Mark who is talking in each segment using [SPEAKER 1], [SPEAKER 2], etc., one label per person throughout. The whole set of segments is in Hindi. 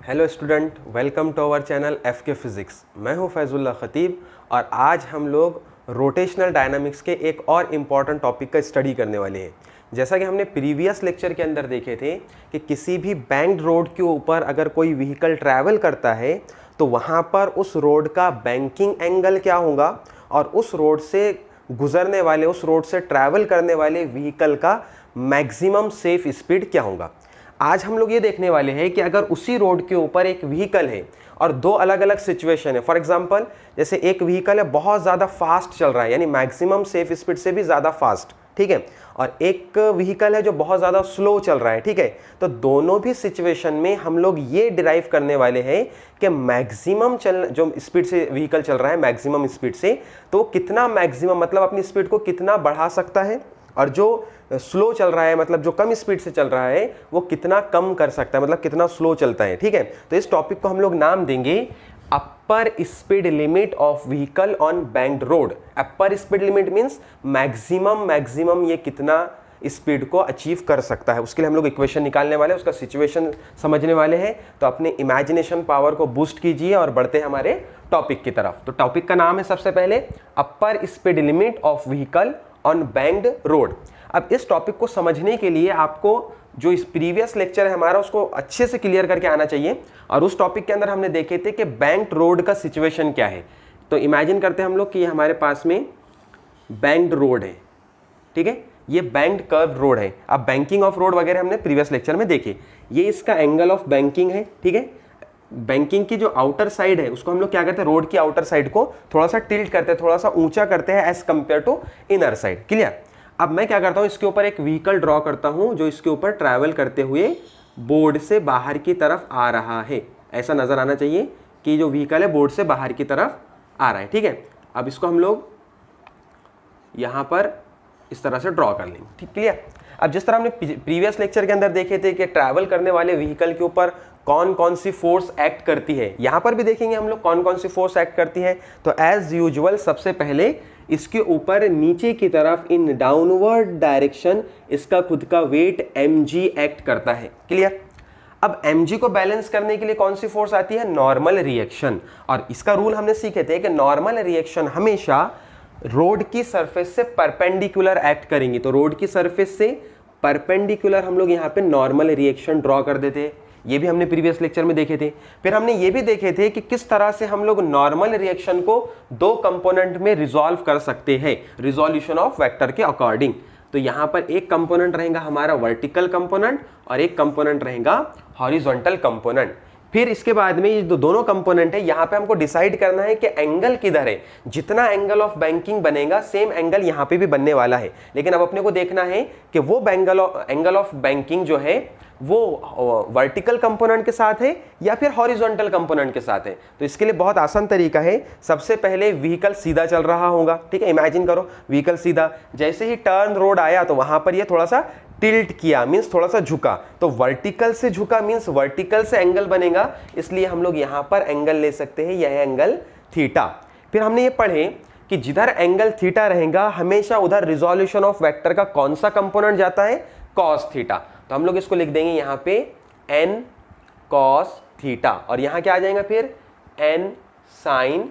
[SPEAKER 1] Hello student, welcome to our channel FK physics. मैं हूं फैजुल्ला खतीब और आज हम लोग रोटेशनल डायनामिक्स के एक और इम्पॉर्टेंट टॉपिक का स्टडी करने वाले हैं। जैसा कि हमने प्रीवियस लेक्चर के अंदर देखे थे कि किसी भी बैंक्ड रोड के ऊपर अगर कोई व्हीकल ट्रैवल करता है तो वहाँ पर उस रोड का बैंकिंग एंगल क्या होगा और उस रोड से गुजरने वाले, उस रोड से ट्रैवल करने वाले व्हीकल का मैक्सिमम सेफ स्पीड क्या होगा। आज हम लोग ये देखने वाले हैं कि अगर उसी रोड के ऊपर एक व्हीकल है और दो अलग अलग सिचुएशन है। फॉर एग्जांपल, जैसे एक व्हीकल है बहुत ज़्यादा फास्ट चल रहा है, यानी मैक्सिमम सेफ स्पीड से भी ज़्यादा फास्ट, ठीक है, और एक व्हीकल है जो बहुत ज़्यादा स्लो चल रहा है, ठीक है। तो दोनों भी सिचुएशन में हम लोग ये डिराइव करने वाले हैं कि मैक्सिमम जो स्पीड से व्हीकल चल रहा है, मैक्सिमम स्पीड से, तो कितना मैक्सिमम मतलब अपनी स्पीड को कितना बढ़ा सकता है, और जो स्लो चल रहा है मतलब जो कम स्पीड से चल रहा है वो कितना कम कर सकता है, मतलब कितना स्लो चलता है, ठीक है। तो इस टॉपिक को हम लोग नाम देंगे upper speed limit of vehicle on banked road. Upper speed limit means maximum ये कितना स्पीड को अचीव कर सकता है। उसके लिए हम लोग इक्वेशन निकालने वाले हैं, उसका सिचुएशन समझने वाले हैं। तो अपने इमेजिनेशन पावर को बूस्ट कीजिए और बढ़ते हैं हमारे टॉपिक की तरफ। तो टॉपिक का नाम है सबसे पहले upper speed limit of vehicle on banked road. अब इस टॉपिक को समझने के लिए आपको जो इस प्रीवियस लेक्चर है हमारा उसको अच्छे से क्लियर करके आना चाहिए। और उस टॉपिक के अंदर हमने देखे थे कि बैंक्ड रोड का सिचुएशन क्या है। तो इमेजिन करते हैं हम लोग कि ये हमारे पास में बैंक्ड रोड है, ठीक है, ये बैंक्ड कर्व रोड है। अब बैंकिंग ऑफ रोड वगैरह हमने प्रीवियस लेक्चर में देखे। ये इसका एंगल ऑफ बैंकिंग है, ठीक है। बैंकिंग की जो आउटर साइड है उसको हम लोग क्या करते हैं, रोड की आउटर साइड को थोड़ा सा टिल्ट करते हैं, थोड़ा सा ऊंचा करते हैं as compare to inner side. Clear. अब मैं क्या करता हूं, इसके ऊपर एक व्हीकल ड्रॉ करता हूं जो इसके ऊपर ट्रैवल करते हुए बोर्ड से बाहर की तरफ आ रहा है। ऐसा नजर आना चाहिए कि जो व्हीकल है बोर्ड से बाहर की तरफ आ रहा है, ठीक है। अब इसको हम लोग यहां पर इस तरह से ड्रॉ कर लेंगे, ठीक, क्लियर। अब जिस तरह हमने प्रीवियस लेक्चर के अंदर देखे थे कि ट्रैवल करने वाले व्हीकल के ऊपर कौन कौन सी फोर्स एक्ट करती है, यहां पर भी देखेंगे हम लोग कौन कौन सी फोर्स एक्ट करती है। तो एज यूजुअल सबसे पहले इसके ऊपर नीचे की तरफ इन डाउनवर्ड डायरेक्शन इसका खुद का वेट mg एक्ट करता है, क्लियर। अब mg को बैलेंस करने के लिए कौन सी फोर्स आती है, नॉर्मल रिएक्शन। और इसका रूल हमने सीखे थे कि नॉर्मल रिएक्शन हमेशा रोड की सरफेस से परपेंडिकुलर एक्ट करेंगी। तो रोड की सरफेस से परपेंडिकुलर हम लोग यहाँ पे नॉर्मल रिएक्शन ड्रॉ कर देते हैं। ये भी हमने प्रीवियस लेक्चर में देखे थे। फिर हमने ये भी देखे थे कि किस तरह से हम लोग नॉर्मल रिएक्शन को दो कंपोनेंट में रिजॉल्व कर सकते हैं, रिजोल्यूशन ऑफ वेक्टर के अकॉर्डिंग। तो यहाँ पर एक कंपोनेंट रहेगा हमारा वर्टिकल कंपोनेंट और एक कंपोनेंट रहेगा हॉरिजॉन्टल कंपोनेंट। फिर इसके बाद में ये दोनों कंपोनेंट है, यहाँ पे हमको डिसाइड करना है कि एंगल किधर है। जितना एंगल ऑफ बैंकिंग बनेगा सेम एंगल यहाँ पे भी बनने वाला है, लेकिन अब अपने को देखना है कि वो एंगल ऑफ बैंकिंग जो है वो वर्टिकल कंपोनेंट के साथ है या फिर हॉरिजॉन्टल कंपोनेंट के साथ है। तो इसके लिए बहुत आसान तरीका है। सबसे पहले व्हीकल सीधा चल रहा होगा, ठीक है, इमेजिन करो व्हीकल सीधा, जैसे ही टर्न रोड आया तो वहां पर ये थोड़ा सा टिल्ट किया, मींस थोड़ा सा झुका। तो वर्टिकल से झुका मींस वर्टिकल से एंगल बनेगा, इसलिए हम लोग यहां पर एंगल ले सकते हैं, यह एंगल थीटा। फिर हमने ये पढ़े कि जिधर एंगल थीटा रहेगा हमेशा उधर रिजोल्यूशन ऑफ वेक्टर का कौन सा कंपोनेंट जाता है, कॉस थीटा। तो हम लोग इसको लिख देंगे यहाँ पे n cos थीटा, और यहाँ क्या आ जाएगा फिर n sin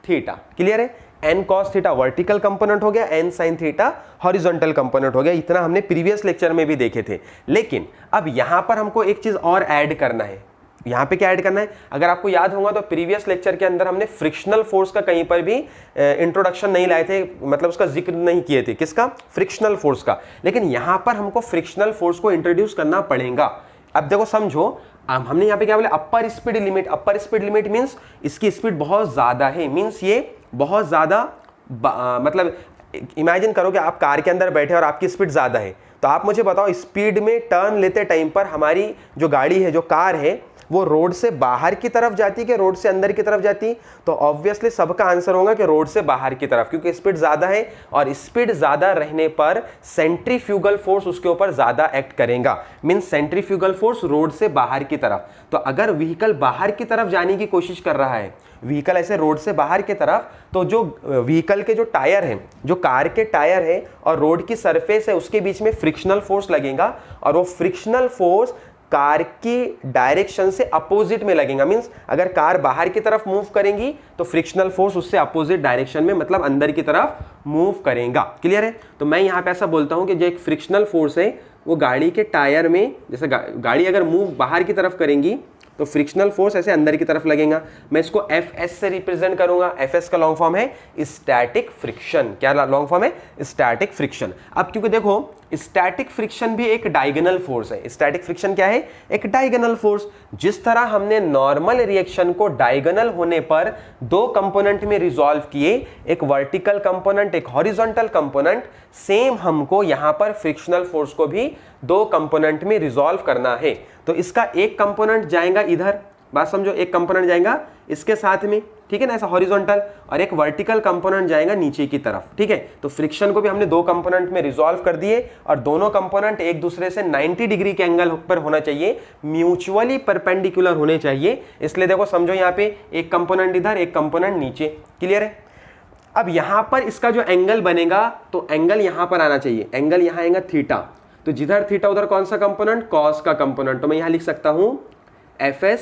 [SPEAKER 1] थीटा। क्लियर है। n cos theta vertical component हो गया, n sin theta horizontal component हो गया। इतना हमने प्रीवियस लेक्चर में भी देखे थे। लेकिन अब यहाँ पर हमको एक चीज और ऐड करना है। यहाँ पे क्या ऐड करना है, अगर आपको याद होगा तो प्रीवियस लेक्चर के अंदर हमने फ्रिक्शनल फोर्स का कहीं पर भी इंट्रोडक्शन नहीं लाए थे, मतलब उसका जिक्र नहीं किए थे। किसका, फ्रिक्शनल फोर्स का। लेकिन यहाँ पर हमको फ्रिक्शनल फोर्स को इंट्रोड्यूस करना पड़ेगा। अब देखो समझो, हमने यहाँ पे क्या बोले, अपर स्पीड लिमिट। अपर स्पीड लिमिट मीन्स इसकी स्पीड बहुत ज्यादा है, मीन्स ये बहुत ज्यादा, मतलब इमेजिन करो कि आप कार के अंदर बैठे और आपकी स्पीड ज्यादा है। तो आप मुझे बताओ स्पीड में टर्न लेते टाइम पर हमारी जो गाड़ी है, जो कार है, वो रोड से बाहर की तरफ जाती कि रोड से अंदर की तरफ जाती। तो ऑब्वियसली सबका आंसर होगा कि रोड से बाहर की तरफ, क्योंकि स्पीड ज्यादा है और स्पीड ज्यादा रहने पर सेंट्रीफ्यूगल फोर्स उसके ऊपर ज्यादा एक्ट करेगा। मींस सेंट्रीफ्यूगल फोर्स रोड से बाहर की तरफ। तो अगर व्हीकल बाहर की तरफ जाने की कोशिश कर रहा है, व्हीकल ऐसे रोड से बाहर की तरफ, तो जो व्हीकल के जो टायर हैं, जो कार के टायर है और रोड की सरफेस है, उसके बीच में फ्रिक्शनल फोर्स लगेगा और वो फ्रिक्शनल फोर्स कार की डायरेक्शन से अपोजिट में लगेगा। मींस अगर कार बाहर की तरफ मूव करेंगी तो फ्रिक्शनल फोर्स उससे अपोजिट डायरेक्शन में, मतलब अंदर की तरफ मूव करेगा। क्लियर है? तो मैं यहां पे ऐसा बोलता हूं कि जो एक फ्रिक्शनल फोर्स है वो गाड़ी के टायर में, जैसे गाड़ी अगर मूव बाहर की तरफ करेंगी तो फ्रिक्शनल फोर्स ऐसे अंदर की तरफ लगेगा। मैं इसको Fs से रिप्रेजेंट करूंगा। Fs का लॉन्ग फॉर्म है स्टैटिक फ्रिक्शन। क्या लॉन्ग फॉर्म है? Static friction. अब क्योंकि देखो स्टैटिक फ्रिक्शन भी एक डायगोनल फोर्स है। स्टैटिक फ्रिक्शन क्या है? एक डायगोनल फोर्स। जिस तरह हमने नॉर्मल रिएक्शन को डायगोनल होने पर दो कंपोनेंट में रिजॉल्व किए, एक वर्टिकल कंपोनेंट, एक हॉरिजॉन्टल कंपोनेंट, सेम हमको यहां पर फ्रिक्शनल फोर्स को भी दो कंपोनेंट में रिजॉल्व करना है। तो इसका एक कंपोनेंट जाएगा इधर, बात समझो, एक कंपोनेंट जाएगा इसके साथ में, ठीक है ना, ऐसा हॉरिजॉन्टल, और एक वर्टिकल कंपोनेंट जाएगा नीचे की तरफ। ठीक है, तो फ्रिक्शन को भी हमने दो कंपोनेंट में रिजॉल्व कर दिए और दोनों कंपोनेंट एक दूसरे से 90 डिग्री के एंगल पर होना चाहिए, म्यूचुअली परपेंडिकुलर होने चाहिए। इसलिए देखो समझो यहाँ पे एक कंपोनेंट इधर, एक कंपोनेंट नीचे। क्लियर है? अब यहां पर इसका जो एंगल बनेगा तो एंगल यहां पर आना चाहिए, एंगल यहां आएगा थीटा। तो जिधर थीटा उधर कौन सा कंपोनेंट? कॉस का कंपोनेंट। तो मैं यहां लिख सकता हूं Fs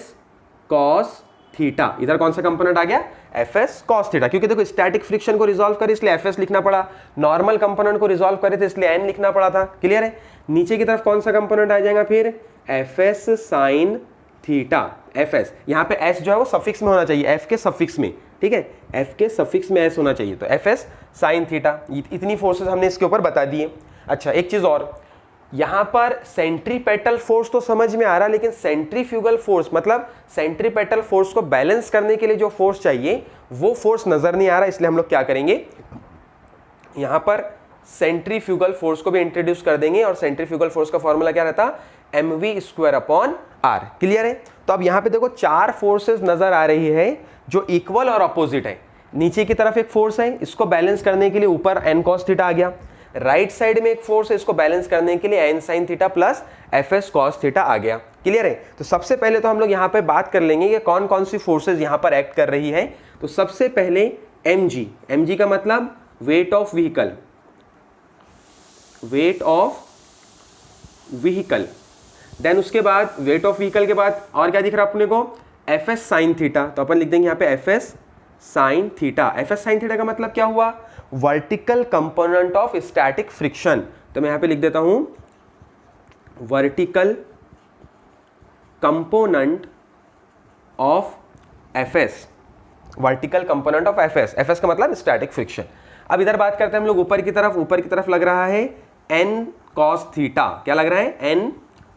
[SPEAKER 1] कॉस थीटा। इधर कौन सा कंपोनेंट आ गया? Fs cos theta. क्योंकि देखो स्टैटिक फ्रिक्शन को रिजॉल्व करे इसलिए Fs लिखना पड़ा, नॉर्मल कंपोनेंट को रिजॉल्व करे थे इसलिए n लिखना पड़ा था। क्लियर है? नीचे की तरफ कौन सा कंपोनेंट आ जाएगा फिर? Fs sine theta. Fs यहां पे s जो है वो सफिक्स में होना चाहिए, f के सफिक्स में। ठीक है, f के सफिक्स में s होना चाहिए। तो Fs साइन थीटा। इतनी फोर्सेस हमने इसके ऊपर बता दिए। अच्छा, एक चीज और, यहां पर सेंट्रीपेटल फोर्स तो समझ में आ रहा, लेकिन सेंट्रीफ्यूगल फोर्स मतलब सेंट्रीपेटल फोर्स को बैलेंस करने के लिए जो फोर्स चाहिए वो फोर्स नजर नहीं आ रहा। इसलिए हम लोग क्या करेंगे, यहां पर सेंट्रीफ्यूगल फोर्स को भी इंट्रोड्यूस कर देंगे। और सेंट्रीफ्यूगल फोर्स का फॉर्मूला क्या रहता? mv²/r। क्लियर है? तो अब यहां पे देखो चार फोर्सेस नजर आ रही है जो इक्वल और अपोजिट है। नीचे की तरफ एक फोर्स है, इसको बैलेंस करने के लिए ऊपर n cos थीटा आ गया। राइट साइड में एक फोर्स है, इसको बैलेंस करने के लिए n sin theta plus Fs cos theta आ गया। क्लियर है? तो सबसे पहले तो हम लोग यहाँ पे बात कर लेंगे कि कौन कौन सी फोर्सेस यहाँ पर एक्ट कर रही है। तो सबसे पहले mg, mg का मतलब weight of vehicle, weight of vehicle. Then उसके बाद वेट ऑफ व्हीकल के बाद और क्या दिख रहा है अपने को? Fs sin theta. तो अपन लिख देंगे यहाँ पे Fs sin theta. Fs sin theta का मतलब क्या हुआ? Vertical component of static friction. तो मैं यहां पे लिख देता हूं vertical component of Fs, vertical component of Fs। Fs का मतलब स्टैटिक फ्रिक्शन। अब इधर बात करते हैं हम लोग ऊपर की तरफ। ऊपर की तरफ लग रहा है n cos थीटा। क्या लग रहा है? n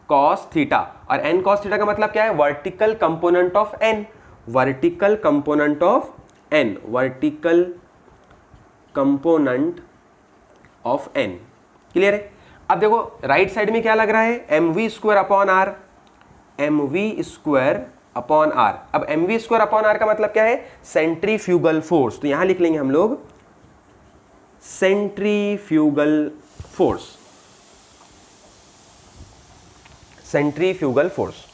[SPEAKER 1] cos theta. और n cos थीटा का मतलब क्या है? Vertical component of n, vertical component of n, vertical component of n। Clear है? अब देखो राइट साइड में क्या लग रहा है? mv²/r, mv²/r। अब mv²/r का मतलब क्या है? Centrifugal force. तो यहां लिख लेंगे हम लोग centrifugal force, centrifugal force.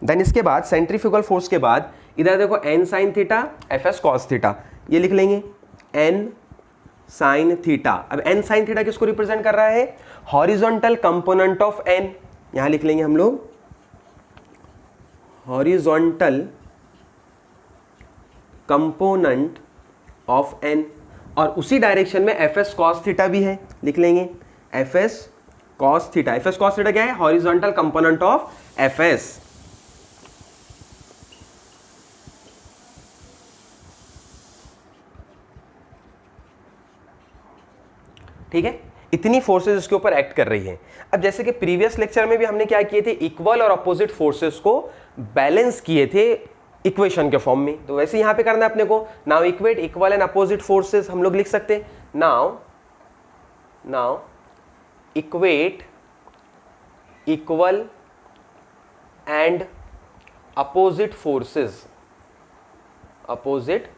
[SPEAKER 1] Then इसके बाद सेंट्रीफ्यूगल फोर्स के बाद इधर देखो n sin theta, Fs cos theta, ये लिख लेंगे n sin थीटा। अब n sin थीटा किसको रिप्रेजेंट कर रहा है? Horizontal component of n। यहां लिख लेंगे हम लोग हॉरिजॉन्टल कंपोनेंट ऑफ n। और उसी डायरेक्शन में Fs cos थीटा भी है, लिख लेंगे Fs cos theta. Fs cos theta क्या है? Horizontal component of Fs। ठीक है, इतनी फोर्सेस इसके ऊपर एक्ट कर रही है। अब जैसे कि प्रीवियस लेक्चर में भी हमने क्या किए थे, इक्वल और अपोजिट फोर्सेस को बैलेंस किए थे इक्वेशन के फॉर्म में, तो वैसे यहां पे करना है अपने को। Now equate equal and opposite forces हम लोग लिख सकते हैं। Now equate equal and opposite forces, opposite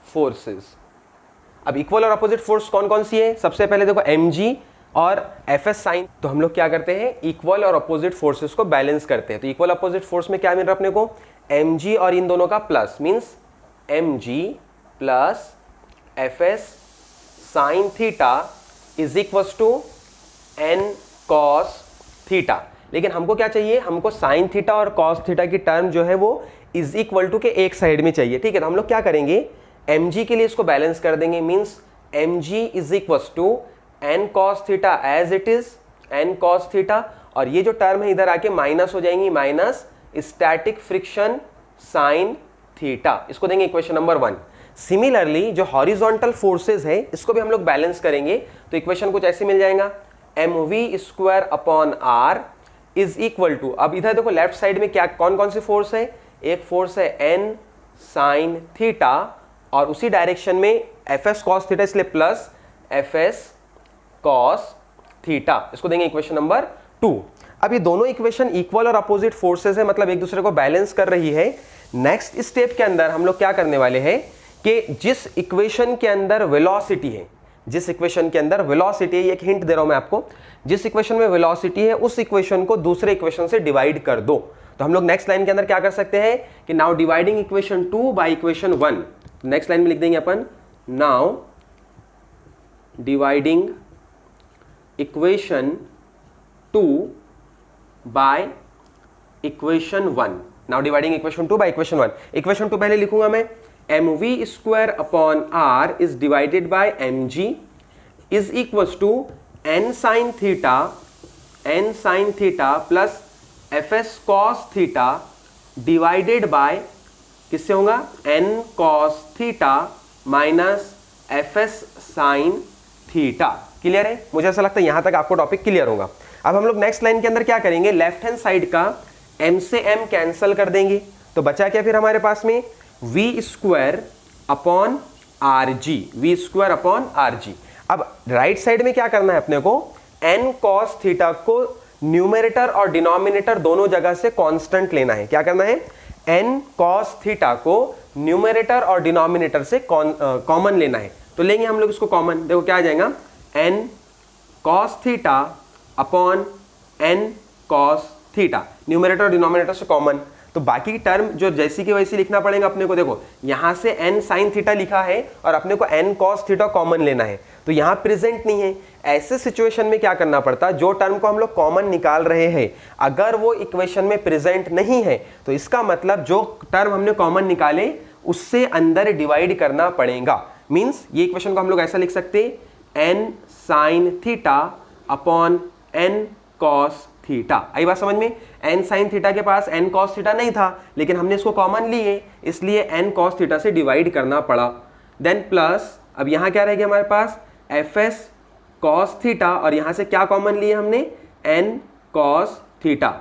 [SPEAKER 1] forces. अब इक्वल और अपोजिट फोर्स कौन कौन सी है? सबसे पहले देखो mg और Fs साइन। तो हम लोग क्या करते हैं, इक्वल और अपोजिट फोर्सेस को बैलेंस करते हैं। तो इक्वल अपोजिट फोर्स में क्या मिल रहा है अपने को? mg और इन दोनों का plus, means mg plus Fs sine theta is equal to n cos theta. लेकिन हमको क्या चाहिए, हमको साइन थीटा और कॉस थीटा की टर्म जो है वो इज इक्वल टू के एक साइड में चाहिए, ठीक है। तो हम लोग क्या करेंगे, mg के लिए इसको बैलेंस कर देंगे, means mg is equal to N cos theta as it is, N cos theta, और ये जो टर्म है इधर आके माइनस हो जाएंगी, minus static friction sine theta, इसको देंगे इक्वेशन नंबर 1। सिमिलरली जो हॉरिजॉन्टल फोर्सेस है इसको भी हम लोग बैलेंस करेंगे, तो इक्वेशन कुछ ऐसे मिल जाएगा, mv square upon r is equal to, अब इधर देखो लेफ्ट साइड में क्या कौन कौन सी फोर्स है, एक फोर्स है n साइन थीटा, और उसी डायरेक्शन में fs cos थीटा, इसलिए प्लस fs cos थीटा, इसको देंगे इक्वेशन नंबर 2। अब ये दोनों इक्वेशन इक्वल और अपोजिट फोर्सेस है, मतलब एक दूसरे को बैलेंस कर रही है। नेक्स्ट स्टेप के अंदर हम लोग क्या करने वाले हैं कि जिस इक्वेशन के अंदर वेलोसिटी है, जिस इक्वेशन के अंदर वेलोसिटी है, एक हिंट दे रहा हूं मैं आपको, जिस इक्वेशन में वेलोसिटी है उस इक्वेशन को दूसरे इक्वेशन से डिवाइड कर दो। तो हम लोग नेक्स्ट लाइन के अंदर क्या कर सकते हैं कि now dividing equation 2 by equation 1, next line में लिख देंगे अपन, now dividing equation 2 by equation 1, now dividing equation 2 by equation 1। Equation 2 पहले लिखूंगा मैं, mv square upon r is divided by mg is equal to n sine theta plus fs cos theta divided by किससे होगा, n cos theta minus fs sine theta. Clear है, मुझे ऐसा लगता है यहां तक आपको टॉपिक क्लियर होगा। अब हम लोग नेक्स्ट लाइन के अंदर क्या करेंगे, लेफ्ट हैंड साइड का m से m कैंसिल कर देंगे, तो बचा क्या फिर हमारे पास में, v स्क्वायर अपॉन आर जी। अब राइट साइड में क्या करना है अपने को, n cos थीटा को न्यूमरेटर और डिनोमिनेटर दोनों जगह से कांस्टेंट लेना है। क्या करना है, n cos थीटा को न्यूमरेटर और डिनोमिनेटर से कॉमन लेना है। तो लेंगे हम लोग इसको कॉमन, देखो क्या आ जाएगा, n cos theta upon n cos theta, numerator और डिनोमिनेटर से कॉमन। तो बाकी की टर्म जो जैसी की वैसी लिखना पड़ेगा अपने को। देखो यहां से n sin थीटा लिखा है और अपने को n cos थीटा कॉमन लेना है, तो यहां प्रेजेंट नहीं है। ऐसे सिचुएशन में क्या करना पड़ता, जो टर्म को हम लोग कॉमन निकाल रहे हैं अगर वो इक्वेशन में प्रेजेंट नहीं है तो इसका मतलब जो टर्म हमने कॉमन निकाले उससे अंदर डिवाइड करना पड़ेगा। मींस ये इक्वेशन को हम लोग ऐसा लिख सकते, n sin theta upon n cos theta. आई बात समझ में, n sin थीटा के पास n cos थीटा नहीं था, लेकिन हमने इसको कॉमन लिए इसलिए n cos थीटा से डिवाइड करना पड़ा। देन प्लस, अब यहां क्या रहेगा हमारे पास, fs cos थीटा, और यहां से क्या कॉमन लिए हमने, n cos थीटा।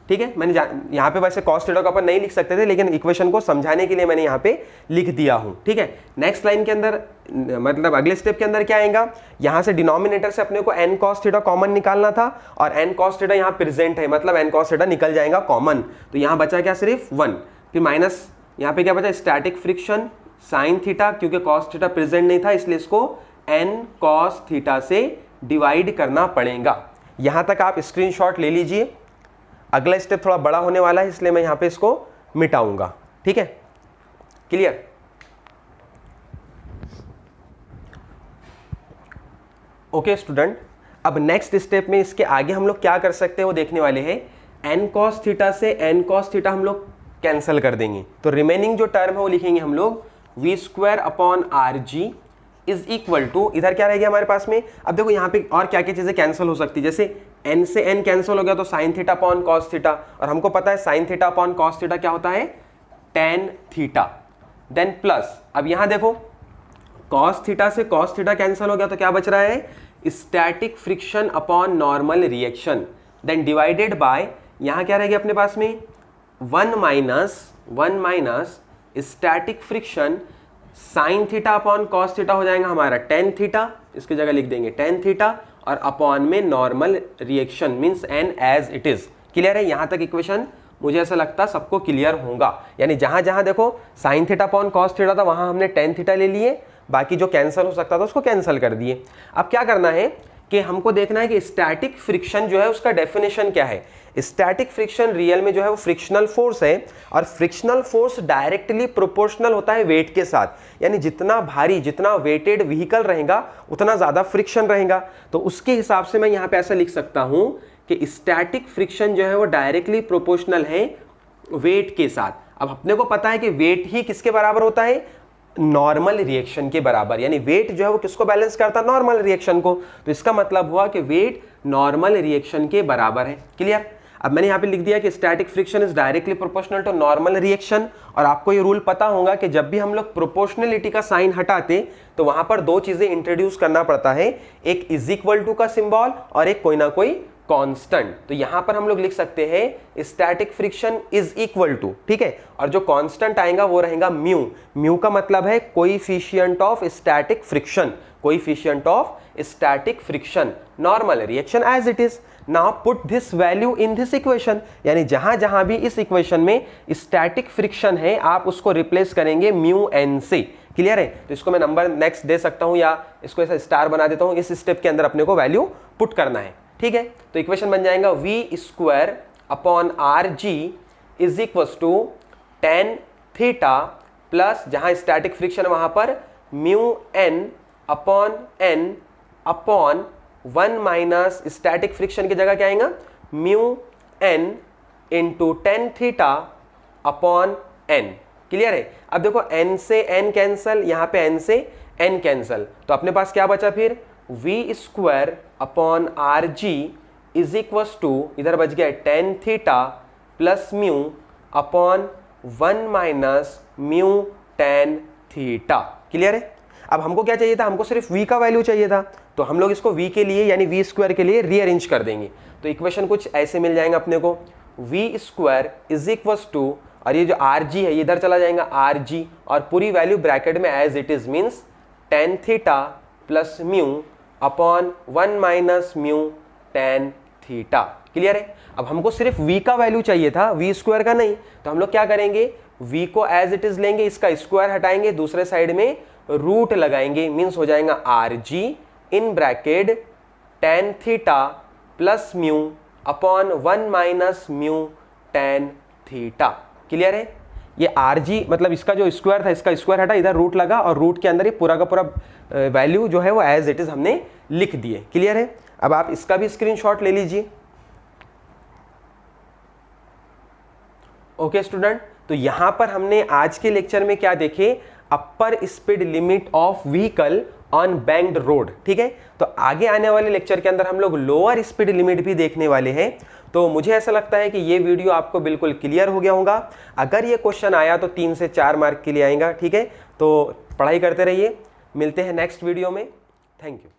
[SPEAKER 1] ठीक है, मैंने यहाँ पे वैसे cos थीटा को अपन नहीं लिख सकते थे, लेकिन इक्वेशन को समझाने के लिए मैंने यहाँ पे लिख दिया हूँ। ठीक है, नेक्स्ट लाइन के अंदर मतलब अगले स्टेप के अंदर क्या आएगा, यहाँ से डिनोमिनेटर से अपने को n cos थीटा कॉमन निकालना था और n cos थीटा यहाँ प्रेजेंट है, मतलब n cos थीटा निकल जाएगा कॉमन। तो यहाँ बचा क्या, सिर्फ 1, फिर माइनस यहाँ पे क्या बचा, स्टैटिक फ्रिक्शन साइन थीटा, क्योंकि cos थीटा प्रेजेंट नहीं था इसलिए इसको n cos थीटा से डिवाइड करना पड़ेगा। यहाँ तक आप स्क्रीनशॉट ले लीजिए, अगला स्टेप थोड़ा बड़ा होने वाला है इसलिए मैं यहाँ पे इसको मिटाऊंगा। ठीक है, क्लियर। ओके स्टूडेंट, अब नेक्स्ट स्टेप में इसके आगे हम लोग क्या कर सकते हैं वो देखने वाले हैं। n cos थीटा से n cos थीटा हम लोग कैंसिल कर देंगे, तो रिमेनिंग जो टर्म है वो लिखेंगे हम लोग v square upon R G is equal to, इधर क्या रहेगा हमारे पास में। अब देखो यहाँ पे और क्या क्या चीजें कैंसिल हो सकती है, जैसे n से n कैंसिल हो गया तो sign theta upon cos theta, और हमको पता है sign theta upon cos theta क्या होता है, टेन थीटा। देन प्लस, अब यहाँ देखो कॉस थीटा से कॉस थीटा कैंसिल हो गया तो क्या बच रहा है, static friction upon normal reaction. Then divided by, यहाँ क्या रहेगा अपने पास में, 1 minus static friction sine theta upon cos theta हो जाएगा हमारा टेन थीटा, इसकी जगह लिख देंगे टेन थीटा, और अपॉन में normal reaction means n as it is. Clear है, यहां तक इक्वेशन मुझे ऐसा लगता है सबको क्लियर होगा। यानी जहां जहां देखो sign theta upon cos theta था वहां हमने टेन थीटा ले लिए, बाकी जो कैंसिल हो सकता था उसको कैंसिल कर दिए। अब क्या करना है कि हमको देखना है कि स्टैटिक फ्रिक्शन जो है उसका डेफिनेशन क्या है। स्टैटिक फ्रिक्शन रियल में जो है वो फ्रिक्शनल फोर्स है, और फ्रिक्शनल फोर्स डायरेक्टली प्रोपोर्शनल होता है वेट के साथ। यानी जितना भारी, जितना वेटेड व्हीकल रहेगा उतना ज़्यादा फ्रिक्शन रहेगा। तो उसके हिसाब से मैं यहाँ पे ऐसा लिख सकता हूँ कि स्टैटिक फ्रिक्शन जो है वो डायरेक्टली प्रोपोर्शनल है वेट के साथ। अब अपने को पता है कि वेट ही किसके बराबर होता है, नॉर्मल रिएक्शन के बराबर, यानी वेट जो है वो किसको बैलेंस करता है, नॉर्मल रिएक्शन को। तो इसका मतलब हुआ कि वेट नॉर्मल रिएक्शन के बराबर है। क्लियर। अब मैंने यहाँ पे लिख दिया कि static friction is directly proportional to normal reaction. और आपको ये रूल पता होगा कि जब भी हम लोग प्रोपोर्शनलिटी का साइन हटाते तो वहां पर दो चीजें इंट्रोड्यूस करना पड़ता है, एक इज इक्वल टू का सिंबल और एक कोई ना कोई कांस्टेंट। तो यहां पर हम लोग लिख सकते हैं static friction is equal to, ठीक है, और जो कांस्टेंट आएगा वो रहेगा म्यू। म्यू का मतलब है coefficient of static friction, coefficient of static friction, normal reaction as it is. Now put this value in this equation, यानी जहां जहां भी इस इक्वेशन में स्टैटिक फ्रिक्शन है आप उसको रिप्लेस करेंगे म्यू एन से। क्लियर है। तो इसको मैं नंबर नेक्स्ट दे सकता हूं या इसको ऐसा स्टार बना देता हूं। इस स्टेप के अंदर अपने को वैल्यू पुट करना है, ठीक है। तो इक्वेशन बन जाएगा v square upon R G is equal to tan theta plus, जहां स्टैटिक फ्रिक्शन वहां पर mu N upon 1 minus static friction की जगह क्या आएगा, mu N into tan theta upon N. Clear है। अब देखो n से n कैंसल, यहां पे n से n कैंसल, तो अपने पास क्या बचा फिर v square upon R G is equal to, इधर बच गया tan theta plus mu upon 1 minus mu tan theta. Clear है। अब हमको क्या चाहिए था, हमको सिर्फ v का वैल्यू चाहिए था, तो हम लोग इसको v के लिए यानी v स्क्वायर के लिए रीअरेंज कर देंगे। तो इक्वेशन कुछ ऐसे मिल जाएगा अपने को, v square is equal to, और ये जो आर जी है ये इधर चला जाएगा आर जी, और पूरी वैल्यू ब्रैकेट में as it is means tan theta plus mu upon 1 minus mu tan theta. Clear है। अब हमको सिर्फ v का वैल्यू चाहिए था, v स्क्वायर का नहीं, तो हम लोग क्या करेंगे, v को एज इट इज लेंगे, इसका स्क्वायर हटाएंगे, दूसरे साइड में रूट लगाएंगे, मीन्स हो जाएगा R G in bracket ten theta plus mu upon 1 minus mu tan theta. Clear है। ये आर जी मतलब इसका जो स्क्वायर था, इसका स्क्वायर हटा, इधर रूट लगा, और रूट के अंदर ये पूरा का पूरा वैल्यू जो है वो एज इट इज हमने लिख दिए। क्लियर है। अब आप इसका भी स्क्रीनशॉट ले लीजिए। ओके स्टूडेंट, तो यहां पर हमने आज के लेक्चर में क्या देखे, upper speed limit of vehicle on banked road. ठीक है। तो आगे आने वाले लेक्चर के अंदर हम लोग लोअर स्पीड लिमिट भी देखने वाले हैं। तो मुझे ऐसा लगता है कि ये वीडियो आपको बिल्कुल क्लियर हो गया होगा। अगर ये क्वेश्चन आया तो 3 से 4 मार्क के लिए आएगा। ठीक है। तो पढ़ाई करते रहिए, मिलते हैं नेक्स्ट वीडियो में। Thank you.